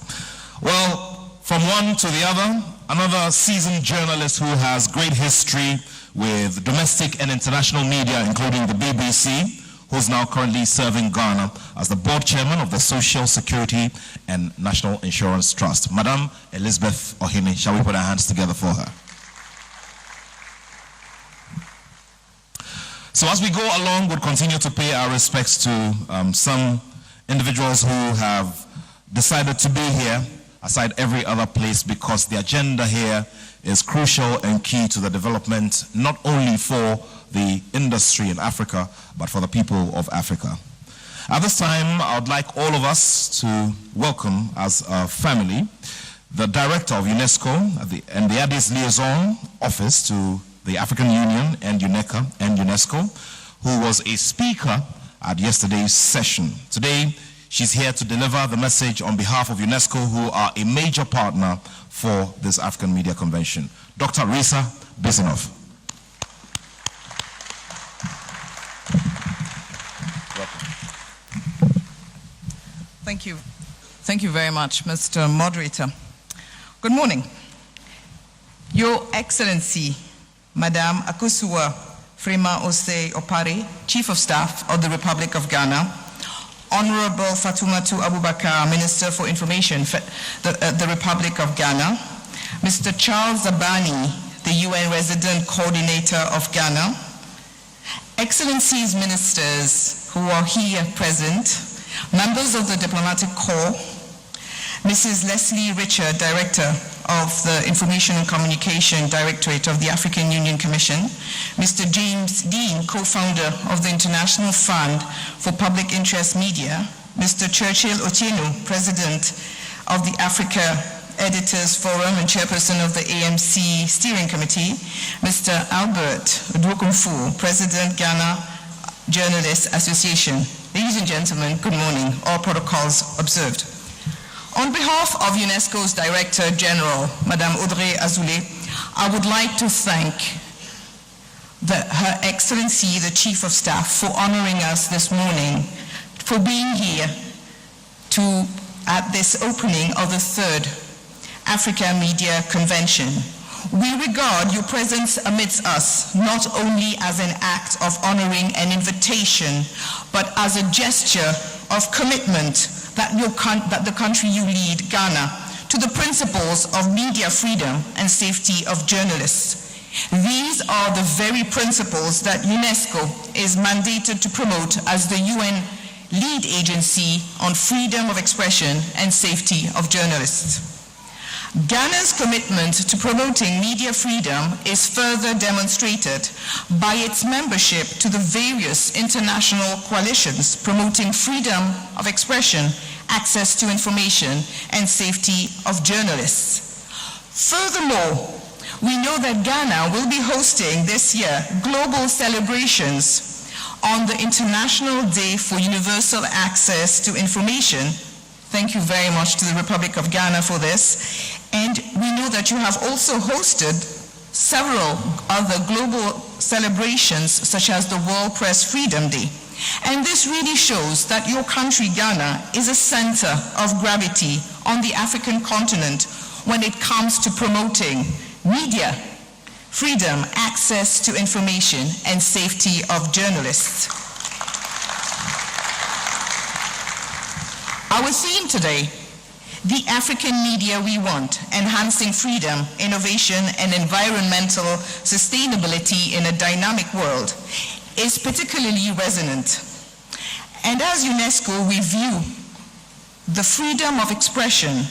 Well, from one to the other, another seasoned journalist who has great history with domestic and international media, including the BBC, who's now currently serving Ghana as the board chairman of the Social Security and National Insurance Trust. Madam Elizabeth Ohene, shall we put our hands together for her? So as we go along, we'll continue to pay our respects to some individuals who have decided to be here aside every other place, because the agenda here is crucial and key to the development not only for the industry in Africa, but for the people of Africa. At this time, I would like all of us to welcome as a family the Director of UNESCO and the Addis Liaison Office to the African Union and UNESCO, who was a speaker at yesterday's session. Today, she's here to deliver the message on behalf of UNESCO, who are a major partner for this African Media Convention. Dr. Risa Bisinov. Thank you. Thank you very much, Mr. Moderator. Good morning. Your Excellency, Madame Akosua Frema Osei Opare, Chief of Staff of the Republic of Ghana, Honorable Fatoumata Abubakar, Minister for Information, the Republic of Ghana, Mr. Charles Zabani, the UN Resident Coordinator of Ghana, Excellencies Ministers who are here present, members of the Diplomatic Corps, Mrs. Leslie Richard, Director of the Information and Communication Directorate of the African Union Commission, Mr. James Dean, co-founder of the International Fund for Public Interest Media, Mr. Churchill Otieno, President of the Africa Editors Forum and Chairperson of the AMC Steering Committee, Mr. Albert Dwokumfu, President, Ghana Journalists Association. Ladies and gentlemen, good morning. All protocols observed. On behalf of UNESCO's Director General, Madame Audrey Azoulay, I would like to thank Her Excellency, the Chief of Staff, for honoring us this morning, for being here at this opening of the 3rd Africa Media Convention. We regard your presence amidst us not only as an act of honoring an invitation, but as a gesture of commitment that the country you lead, Ghana, to the principles of media freedom and safety of journalists. These are the very principles that UNESCO is mandated to promote as the UN lead agency on freedom of expression and safety of journalists. Ghana's commitment to promoting media freedom is further demonstrated by its membership to the various international coalitions promoting freedom of expression, access to information, and safety of journalists. Furthermore, we know that Ghana will be hosting this year global celebrations on the International Day for Universal Access to Information. Thank you very much to the Republic of Ghana for this. And we know that you have also hosted several other global celebrations, such as the World Press Freedom Day. And this really shows that your country, Ghana, is a center of gravity on the African continent when it comes to promoting media freedom, access to information, and safety of journalists. Our theme today, the African media we want, enhancing freedom, innovation, and environmental sustainability in a dynamic world, is particularly resonant. And as UNESCO, we view the freedom of expression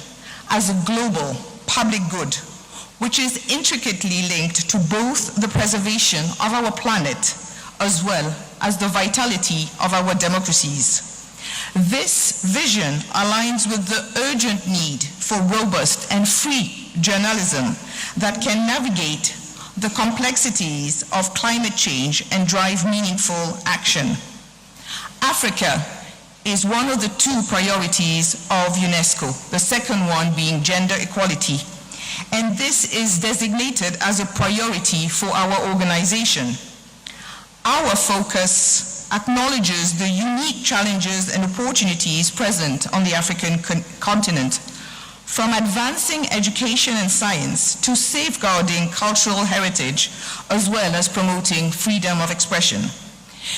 as a global public good, which is intricately linked to both the preservation of our planet as well as the vitality of our democracies. This vision aligns with the urgent need for robust and free journalism that can navigate the complexities of climate change and drive meaningful action. Africa is one of the 2 priorities of UNESCO, the second one being gender equality. And this is designated as a priority for our organization. Our focus acknowledges the unique challenges and opportunities present on the African continent, from advancing education and science to safeguarding cultural heritage, as well as promoting freedom of expression.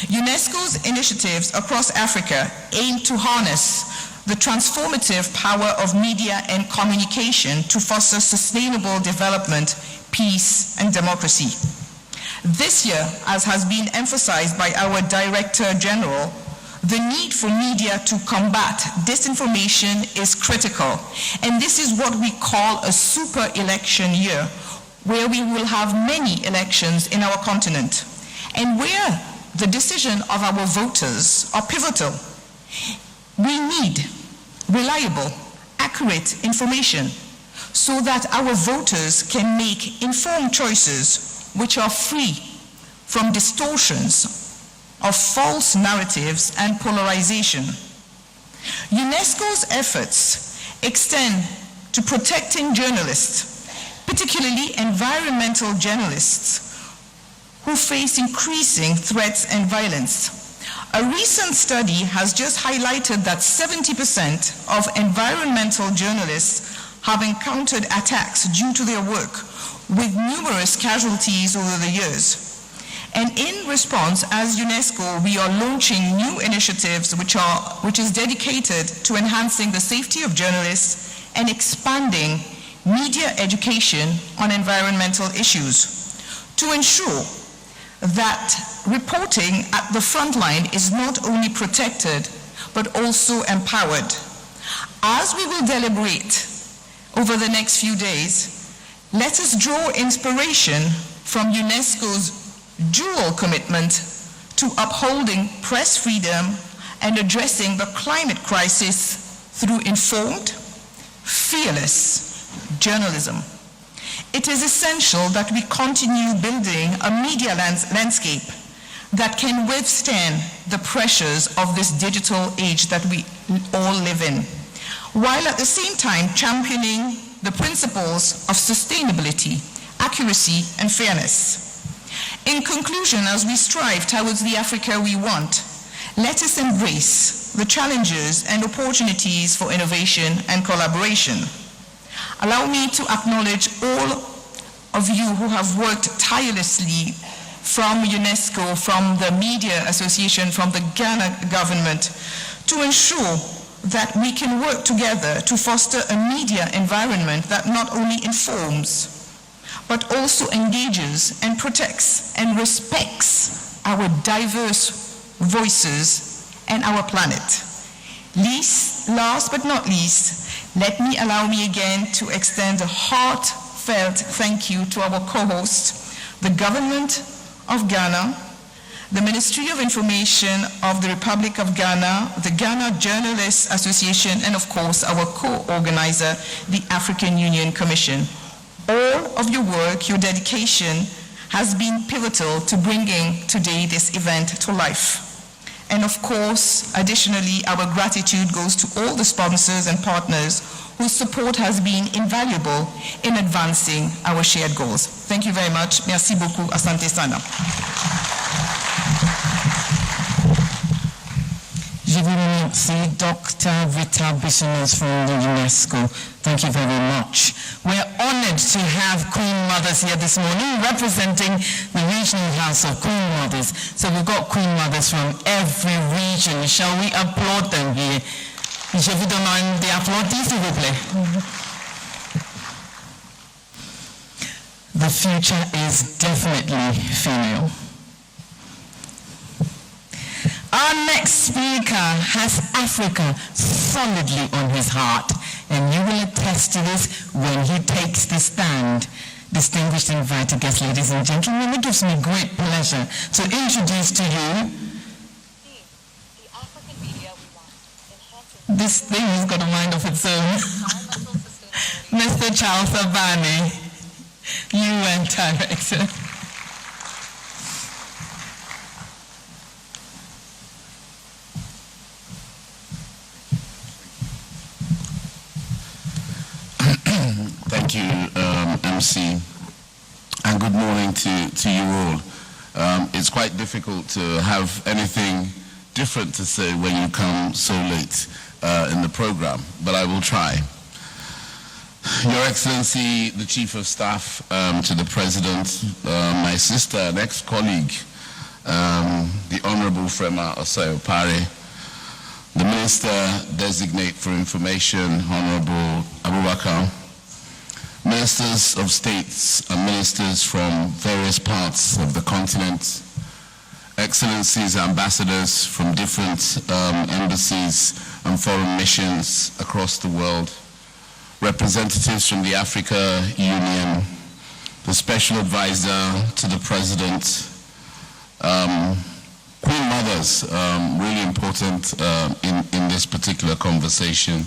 UNESCO's initiatives across Africa aim to harness the transformative power of media and communication to foster sustainable development, peace, and democracy. This year, as has been emphasized by our Director General, the need for media to combat disinformation is critical. And this is what we call a super election year, where we will have many elections in our continent, and where the decision of our voters are pivotal. We need reliable, accurate information so that our voters can make informed choices which are free from distortions of false narratives and polarization. UNESCO's efforts extend to protecting journalists, particularly environmental journalists, who face increasing threats and violence. A recent study has just highlighted that 70% of environmental journalists have encountered attacks due to their work, with numerous casualties over the years. And in response, as UNESCO, we are launching new initiatives which is dedicated to enhancing the safety of journalists and expanding media education on environmental issues to ensure that reporting at the front line is not only protected but also empowered. As we will deliberate over the next few days, let us draw inspiration from UNESCO's dual commitment to upholding press freedom and addressing the climate crisis through informed, fearless journalism. It is essential that we continue building a media landscape that can withstand the pressures of this digital age that we all live in, while at the same time championing the principles of sustainability, accuracy, and fairness. In conclusion, as we strive towards the Africa we want, let us embrace the challenges and opportunities for innovation and collaboration. Allow me to acknowledge all of you who have worked tirelessly from UNESCO, from the Media Association, from the Ghana government, to ensure that we can work together to foster a media environment that not only informs, but also engages and protects and respects our diverse voices and our planet. Last but not least, allow me again to extend a heartfelt thank you to our co-host, the Government of Ghana, the Ministry of Information of the Republic of Ghana, the Ghana Journalists Association, and of course our co-organizer, the African Union Commission. All of your work, your dedication has been pivotal to bringing today this event to life. And of course, additionally, our gratitude goes to all the sponsors and partners whose support has been invaluable in advancing our shared goals. Thank you very much. Merci beaucoup. Asante sana. Je vous remercie, Dr. Rita Bissonnette from the UNESCO. Thank you very much. We're honored to have Queen Mothers here this morning representing the Regional House of Queen Mothers. So we've got Queen Mothers from every region. Shall we applaud them here? Je vous demande d'applaudir, s'il vous plaît. The future is definitely female. Our next speaker has Africa solidly on his heart, and you will attest to this when he takes the stand. Distinguished invited guests, ladies and gentlemen, it gives me great pleasure to introduce to you this thing has got a mind of its own. Mr. Charles Abani, UN Director. Thank you, MC, and good morning to you all. It's quite difficult to have anything different to say when you come so late in the program, but I will try. Your Excellency, the Chief of Staff to the President, my sister and ex-colleague, the Honorable Frema Osei-Opare, the Minister Designate for Information, Honorable Abubakar, ministers of states and ministers from various parts of the continent, excellencies, ambassadors from different embassies and foreign missions across the world, representatives from the Africa Union, the special advisor to the president, Queen Mothers, really important in this particular conversation.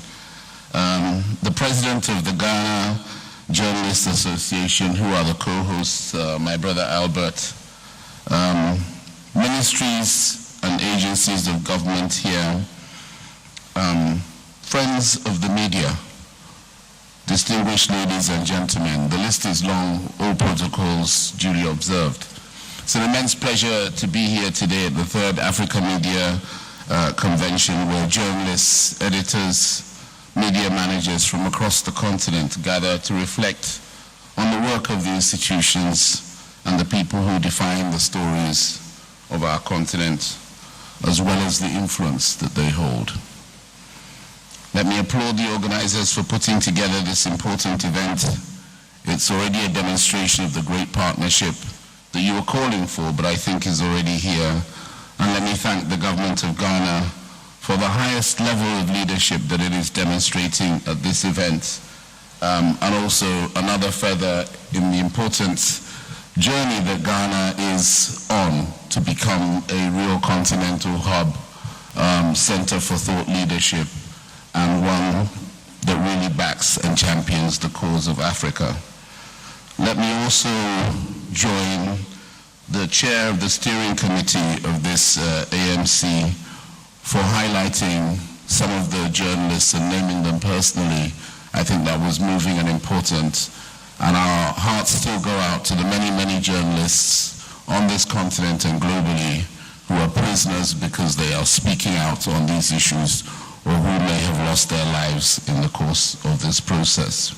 The president of the Ghana Journalists Association, who are the co-hosts, my brother Albert, ministries and agencies of government here, friends of the media, distinguished ladies and gentlemen. The list is long, all protocols duly observed. It's an immense pleasure to be here today at the 3rd Africa Media Convention, where journalists, editors, media managers from across the continent gather to reflect on the work of the institutions and the people who define the stories of our continent, as well as the influence that they hold. Let me applaud the organizers for putting together this important event. It's already a demonstration of the great partnership that you were calling for, but I think is already here. And let me thank the government of Ghana for the highest level of leadership that it is demonstrating at this event. And also another feather in the important journey that Ghana is on to become a real continental hub, center for thought leadership, and one that really backs and champions the cause of Africa. Let me also join the chair of the steering committee of this AMC for highlighting some of the journalists and naming them personally. I think that was moving and important. And our hearts still go out to the many, many journalists on this continent and globally who are prisoners because they are speaking out on these issues, or who may have lost their lives in the course of this process.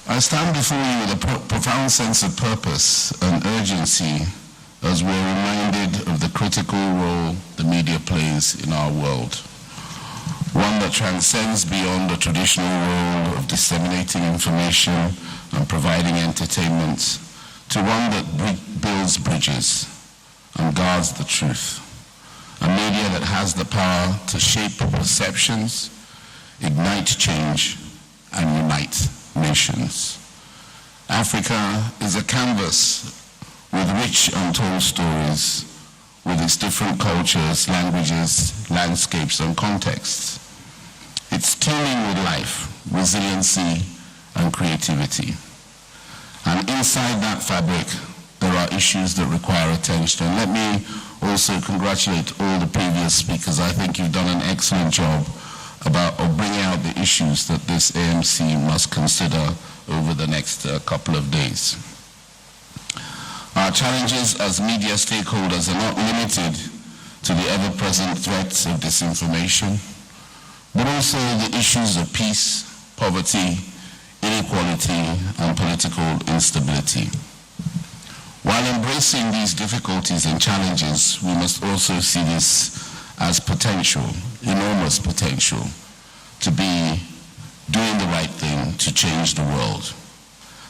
I stand before you with a profound sense of purpose and urgency as we're reminded of the critical role the media plays in our world. One that transcends beyond the traditional role of disseminating information and providing entertainment to one that builds bridges and guards the truth. A media that has the power to shape perceptions, ignite change, and unite nations. Africa is a canvas with rich untold stories, with its different cultures, languages, landscapes, and contexts. It's teeming with life, resiliency, and creativity. And inside that fabric, there are issues that require attention. And let me also congratulate all the previous speakers. I think you've done an excellent job of bringing out the issues that this AMC must consider over the next couple of days. Our challenges as media stakeholders are not limited to the ever-present threats of disinformation, but also the issues of peace, poverty, inequality, and political instability. While embracing these difficulties and challenges, we must also see this as potential, enormous potential, to be doing the right thing to change the world.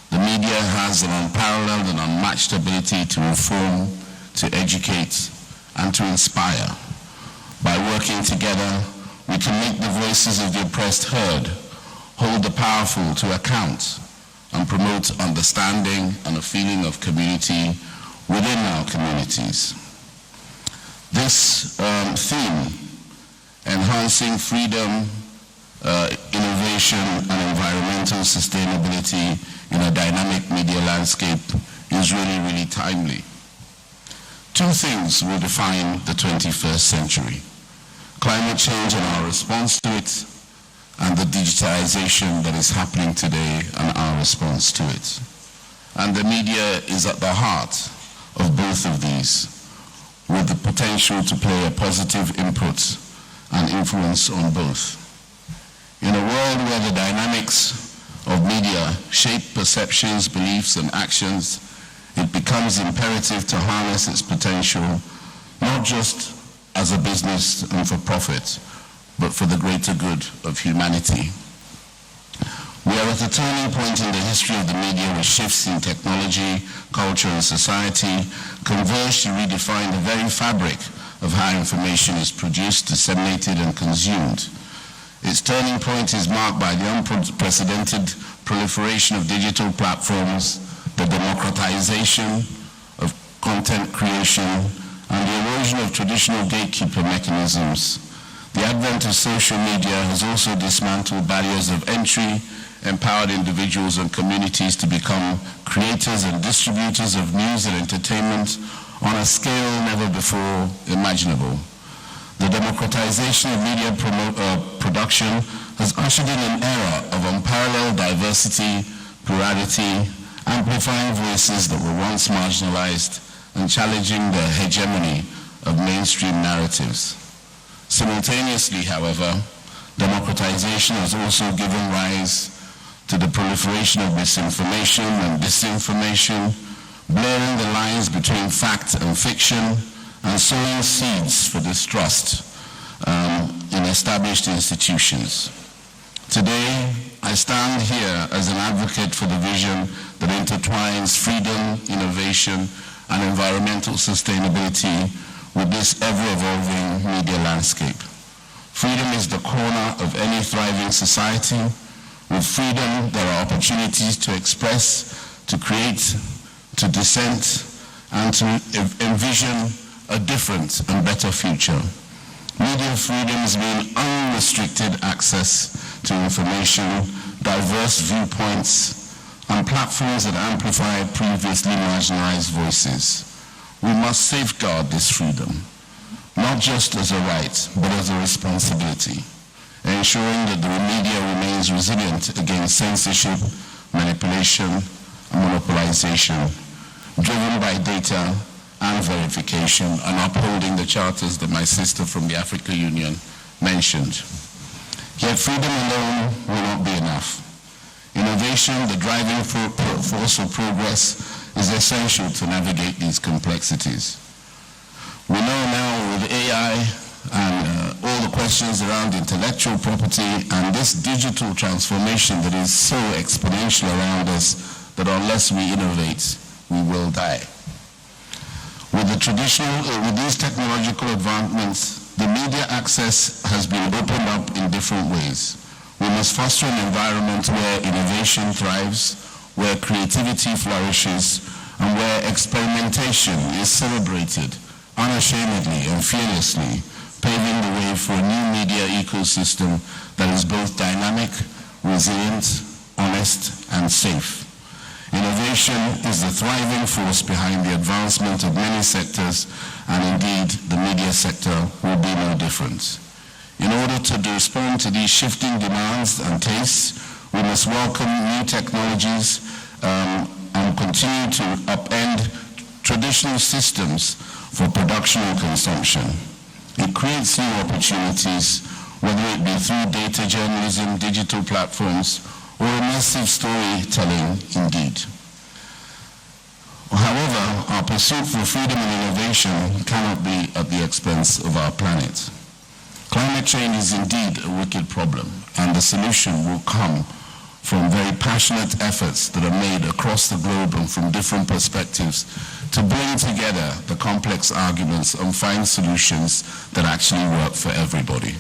The media has an unparalleled and unmatched ability to inform, to educate, and to inspire. By working together, we can make the voices of the oppressed heard, hold the powerful to account, and promote understanding and a feeling of community within our communities. This theme, enhancing freedom, innovation, and environmental sustainability in a dynamic media landscape, is really, really timely. Two things will define the 21st century: climate change and our response to it, and the digitization that is happening today and our response to it. And the media is at the heart of both of these, with the potential to play a positive input and influence on both. In a world where the dynamics of media shape perceptions, beliefs, and actions, it becomes imperative to harness its potential, not just as a business and for profit, but for the greater good of humanity. We are at a turning point in the history of the media where shifts in technology, culture, and society converge to redefine the very fabric of how information is produced, disseminated, and consumed. Its turning point is marked by the unprecedented proliferation of digital platforms, the democratization of content creation, and the erosion of traditional gatekeeper mechanisms. The advent of social media has also dismantled barriers of entry, empowered individuals and communities to become creators and distributors of news and entertainment on a scale never before imaginable. The democratization of media production has ushered in an era of unparalleled diversity, plurality, amplifying voices that were once marginalized and challenging the hegemony of mainstream narratives. Simultaneously, however, democratization has also given rise to the proliferation of misinformation and disinformation, blurring the lines between fact and fiction, and sowing seeds for distrust in established institutions. Today, I stand here as an advocate for the vision that intertwines freedom, innovation, and environmental sustainability with this ever-evolving media landscape. Freedom is the corner of any thriving society. With freedom, there are opportunities to express, to create, to dissent, and to envision a different and better future. Media freedoms mean unrestricted access to information, diverse viewpoints, and platforms that amplify previously marginalized voices. We must safeguard this freedom, not just as a right, but as a responsibility, ensuring that the media remains resilient against censorship, manipulation, and monopolization, driven by data and verification, and upholding the charters that my sister from the African Union mentioned. Yet freedom alone will not be enough. Innovation, the driving force of progress, is essential to navigate these complexities. We know now with AI and all the questions around intellectual property and this digital transformation that is so exponential around us that unless we innovate, we will die. With these technological advancements, the media access has been opened up in different ways. We must foster an environment where innovation thrives, where creativity flourishes, and where experimentation is celebrated unashamedly and fearlessly, paving the way for a new media ecosystem that is both dynamic, resilient, honest, and safe. Innovation is the thriving force behind the advancement of many sectors, and indeed the media sector will be no different. In order to respond to these shifting demands and tastes, we must welcome new technologies and continue to upend traditional systems for production and consumption. It creates new opportunities, whether it be through data journalism, digital platforms, or immersive storytelling indeed. However, our pursuit for freedom and innovation cannot be at the expense of our planet. Climate change is indeed a wicked problem, and the solution will come from very passionate efforts that are made across the globe and from different perspectives to bring together the complex arguments and find solutions that actually work for everybody.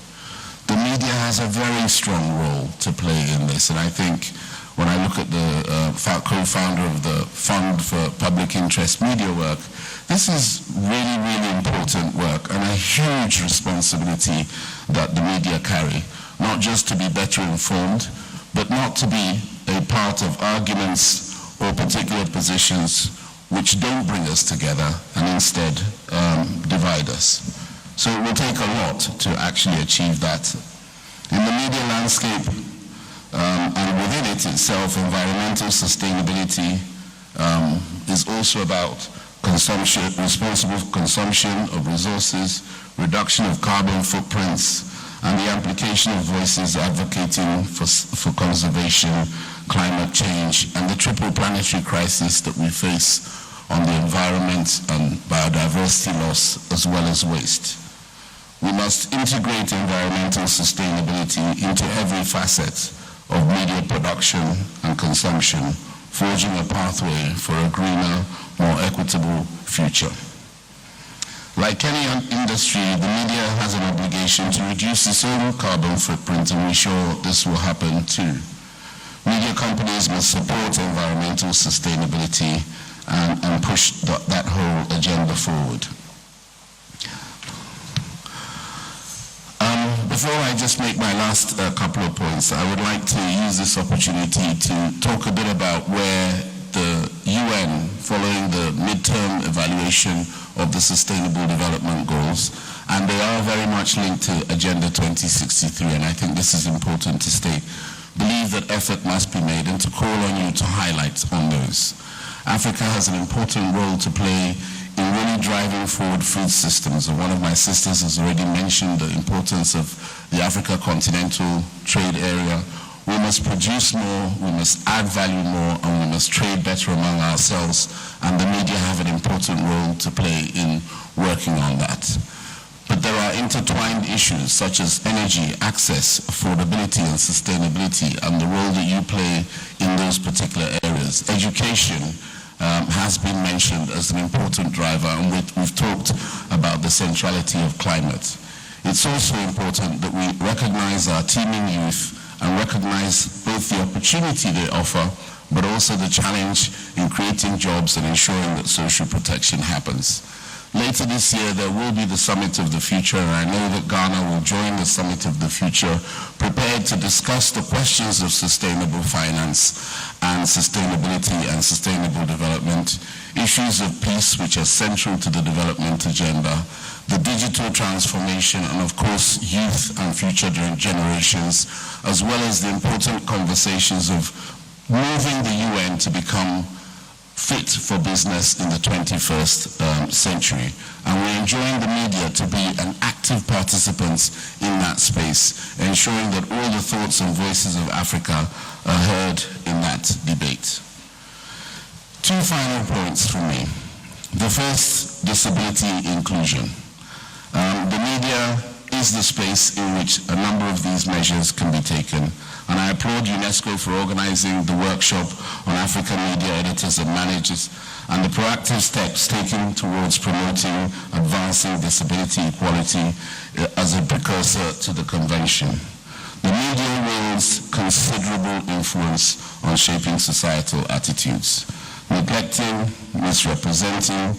The media has a very strong role to play in this, and I think when I look at the co-founder of the Fund for Public Interest Media Work, this is really, really important work and a huge responsibility that the media carry, not just to be better informed, but not to be a part of arguments or particular positions which don't bring us together and instead divide us. So it will take a lot to actually achieve that. In the media landscape and within it itself, environmental sustainability is also about consumption, responsible consumption of resources, reduction of carbon footprints, and the amplification of voices advocating for conservation, climate change, and the triple planetary crisis that we face on the environment and biodiversity loss as well as waste. We must integrate environmental sustainability into every facet of media production and consumption, forging a pathway for a greener, more equitable future. Like any industry, the media has an obligation to reduce its own carbon footprint, and we're sure this will happen too. Media companies must support environmental sustainability and push that whole agenda forward. Before I just make my last couple of points, I would like to use this opportunity to talk a bit about where the UN, following the midterm evaluation of the Sustainable Development Goals, and they are very much linked to Agenda 2063, and I think this is important to state, believe that effort must be made and to call on you to highlight on those. Africa has an important role to play in really driving forward food systems. And one of my sisters has already mentioned the importance of the Africa Continental Trade Area. We must produce more, we must add value more, and we must trade better among ourselves, and the media have an important role to play in working on that. But there are intertwined issues such as energy, access, affordability, and sustainability, and the role that you play in those particular areas. Education has been mentioned as an important driver, and we've talked about the centrality of climate. It's also important that we recognize our teeming youth and recognize both the opportunity they offer, but also the challenge in creating jobs and ensuring that social protection happens. Later this year, there will be the Summit of the Future, and I know that Ghana will join the Summit of the Future, prepared to discuss the questions of sustainable finance and sustainability and sustainable development, issues of peace which are central to the development agenda, the digital transformation, and of course, youth and future generations, as well as the important conversations of moving the UN to become fit for business in the 21st century. And we're enjoying the media to be an active participants in that space, ensuring that all the thoughts and voices of Africa are heard in that debate. Two final points from me. The first, disability inclusion. The media is the space in which a number of these measures can be taken. And I applaud UNESCO for organizing the workshop on African media editors and managers and the proactive steps taken towards promoting advancing disability equality as a precursor to the convention. The media wields considerable influence on shaping societal attitudes, neglecting, misrepresenting,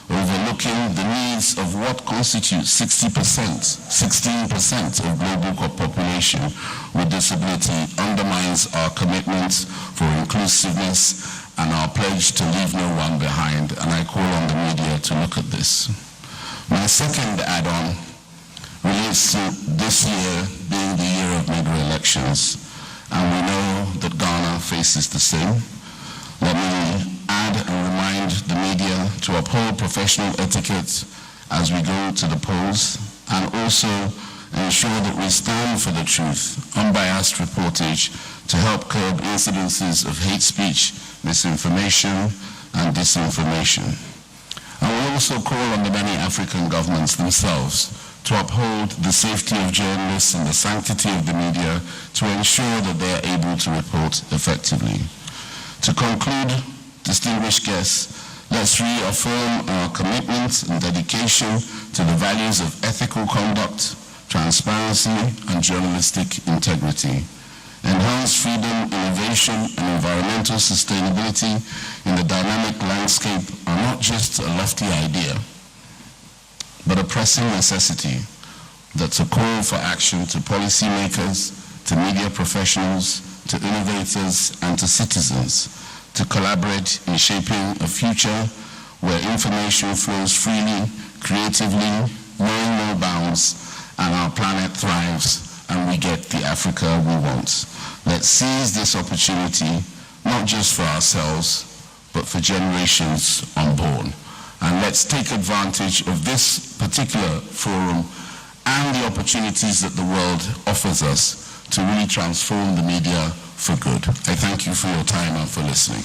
overlooking the needs of what constitutes 16% of global population with disability undermines our commitment for inclusiveness and our pledge to leave no one behind, and I call on the media to look at this. My second add-on relates to this year being the year of mid-year elections, and we know that Ghana faces the same. Let me add and remind the media to uphold professional etiquette as we go to the polls, and also ensure that we stand for the truth, unbiased reportage to help curb incidences of hate speech, misinformation, and disinformation. And we also call on the many African governments themselves to uphold the safety of journalists and the sanctity of the media to ensure that they are able to report effectively. To conclude, distinguished guests, let's reaffirm our commitment and dedication to the values of ethical conduct, transparency, and journalistic integrity. Enhanced freedom, innovation, and environmental sustainability in the dynamic landscape are not just a lofty idea, but a pressing necessity that's a call for action to policymakers, to media professionals, to innovators, and to citizens to collaborate in shaping a future where information flows freely, creatively, knowing no bounds, and our planet thrives, and we get the Africa we want. Let's seize this opportunity, not just for ourselves, but for generations unborn. And let's take advantage of this particular forum and the opportunities that the world offers us to really transform the media for good. I thank you for your time and for listening.